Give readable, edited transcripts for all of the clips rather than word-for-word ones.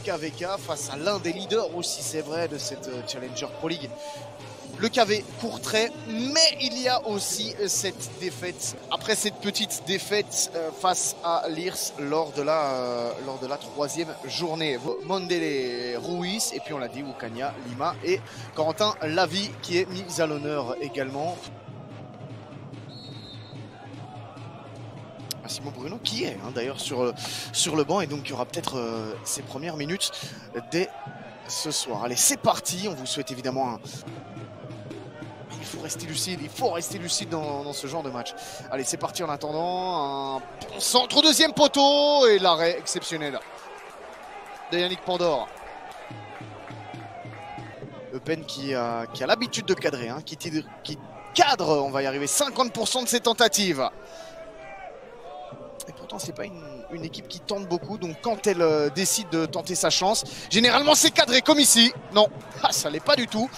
KVK face à l'un des leaders aussi, c'est vrai, de cette Challenger Pro League. Le KV Courtrai, mais il y a aussi cette défaite, après cette petite défaite face à l'IRS lors de la troisième journée. Mondele Ruiz, et puis on l'a dit, Wukania Lima et Corentin Lavie qui est mis à l'honneur également. Simon Bruno qui est d'ailleurs sur le banc, et donc il y aura peut-être ses premières minutes dès ce soir. Allez, c'est parti, on vous souhaite évidemment il faut rester lucide dans ce genre de match. Allez, c'est parti en attendant. Un bon centre au deuxième poteau et l'arrêt exceptionnel de Yannick Pandore. Eupen qui a l'habitude de cadrer, qui cadre, on va y arriver, 50% de ses tentatives. Et pourtant, c'est pas une équipe qui tente beaucoup, donc quand elle décide de tenter sa chance, généralement c'est cadré comme ici. Non, ça l'est pas du tout.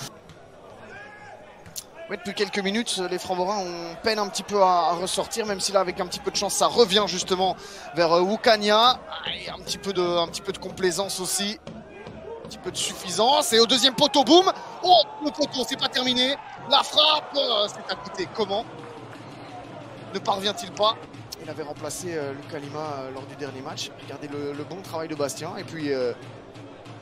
Ouais, depuis quelques minutes, les Framborains ont peine un petit peu à ressortir, même si là, avec un petit peu de chance, ça revient justement vers Wukania. Et un petit peu de complaisance aussi, un petit peu de suffisance. Et au deuxième poteau, boum. Oh, le poteau, c'est pas terminé. La frappe, c'est à côté. Comment ne parvient-il pas? Il avait remplacé Lucas Lima lors du dernier match. Regardez le bon travail de Bastien. Et puis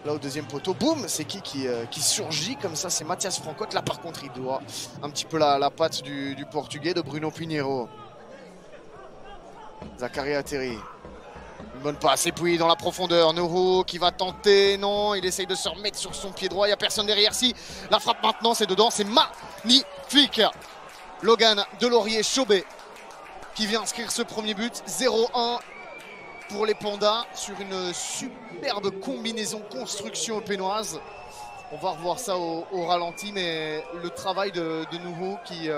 là au deuxième poteau, boum, c'est qui surgit comme ça? C'est Mathias Francotte. Là par contre il doit un petit peu la patte du portugais, de Bruno Pinheiro. Zakaria Terry. Une bonne passe, et puis dans la profondeur, Noho qui va tenter, non, il essaye de se remettre sur son pied droit, il n'y a personne derrière. Si, la frappe maintenant, c'est dedans, c'est magnifique. Logan Delaurier-Chaubet qui vient inscrire ce premier but, 0-1 pour les Pandas sur une superbe combinaison construction pénoise. On va revoir ça au ralenti, mais le travail de Nouveau qui...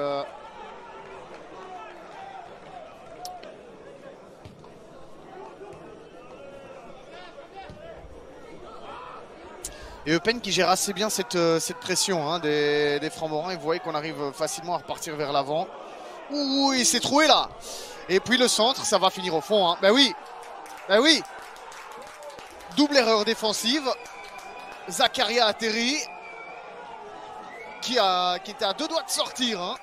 Et Eupen qui gère assez bien cette pression des Framborains. Et vous voyez qu'on arrive facilement à repartir vers l'avant. Ouh, il s'est troué là. Et puis le centre, ça va finir au fond. Ben oui. Ben oui. Double erreur défensive. Zakaria Terry qui était à deux doigts de sortir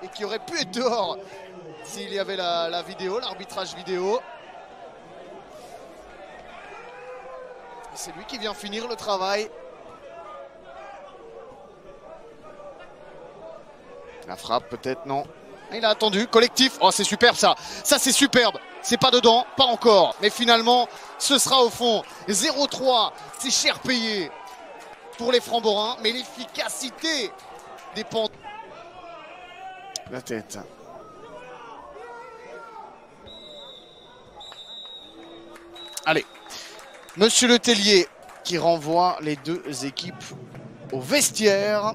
et qui aurait pu être dehors s'il y avait la vidéo, l'arbitrage vidéo. C'est lui qui vient finir le travail. La frappe peut-être, non. Il a attendu, collectif. Oh, c'est superbe ça. Ça c'est superbe. C'est pas dedans, pas encore. Mais finalement, ce sera au fond. 0-3, c'est cher payé pour les Framborains. Mais l'efficacité dépend. La tête. Allez. Monsieur Letellier qui renvoie les deux équipes au vestiaire.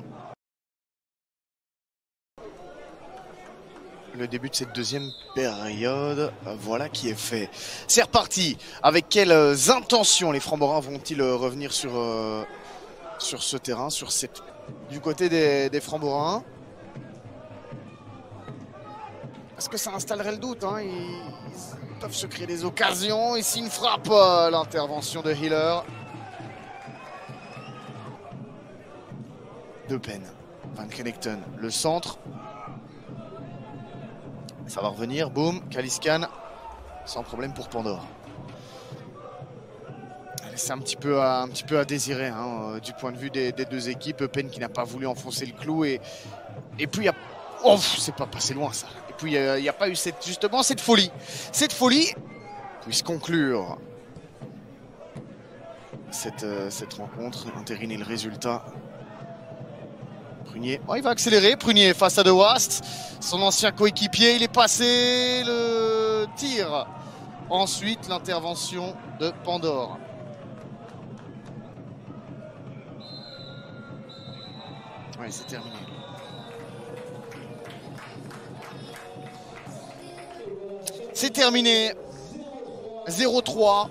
Le début de cette deuxième période, voilà qui est fait. C'est reparti. Avec quelles intentions les Framborains vont-ils revenir sur ce terrain, du côté des Framborains? Est-ce que ça installerait le doute? Ils peuvent se créer des occasions. Ici une frappe, l'intervention de Hiller. Eupen, Van Kennington, le centre. Ça va revenir, boum, Kaliskan, sans problème pour Pandore. C'est un petit peu à désirer du point de vue des deux équipes. Eupen qui n'a pas voulu enfoncer le clou, et puis il y a... Oh, c'est pas passé loin ça. Et puis il n'y a pas eu justement cette folie. Cette folie puisse conclure cette rencontre, entériner le résultat. Prunier, il va accélérer. Prunier face à De Wast, son ancien coéquipier, il est passé, le tir. Ensuite, l'intervention de Pandore. Oui, c'est terminé. C'est terminé. 0-3.